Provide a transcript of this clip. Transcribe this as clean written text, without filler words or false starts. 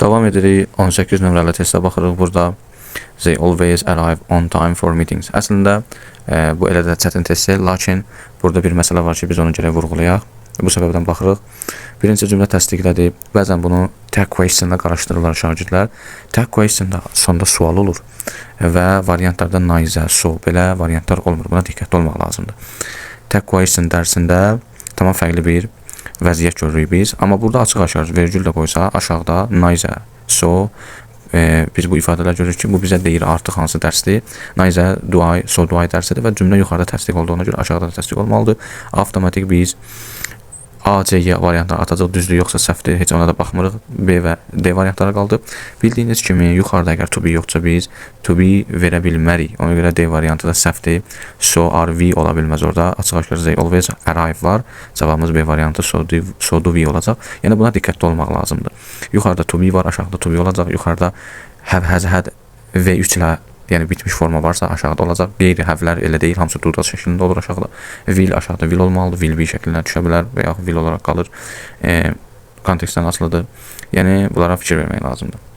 Davam edirik. 18 nömrəli testə baxırıq. Burada they always arrive on time for meetings. Əslində bu elə də çətin testdir, lakin burada bir məsələ var ki, biz onu gərək vurğulayaq. Bu səbəbdən baxırıq. Birinci cümlə təsdiqlədi. Bəzən bunu tag question-la qarışdırırlar şagirdlər. Tag question-da sonda sual olur və variantlarda naizə, so belə variantlar olmur. Buna diqqətli olmaq lazımdır. Tag question dərsində tamam fərqli bir vəziyyət görürük biz. Amma burada açıq-aşkar vergül də qoysa aşağıda naizə, so biz bu ifadələr görürük ki, bu bizə deyir artıq hansı dərsdir. Naizə, do I, so do I dərsidir və cümlə yuxarıda təsdiq olduğuna görə aşağıda da təsdiq olmalıdır. Avtomatik biz A, C, Y variantları atacaq, düzdür yoxsa səhvdir, heç ona da baxmırıq. B və D variantlara qaldı. Bildiyiniz kimi yuxarıda əgər to be yoxsa biz to be verə bilmərik. Ona görə D variantı da səhvdir. So, are, we ola bilməz orada. Açıq-aşkar they always arrive var. Cavabımız B variantı so do we olacaq. Yəni buna diqqətli olmaq lazımdır. Yuxarıda to be var, aşağıda to be olacaq. Yuxarıda have, has, had V3 ilə yəni bitmiş forma varsa aşağıda olacaq. Qeyri həvlər elə deyil, hamısı do şəklində olur aşağıda. Will aşağıda will olmalıdır, will be şəklinə düşə bilər və yaxud will olaraq qalır. Kontekstdən asılıdır. Yəni bunlara fikir vermək lazımdır.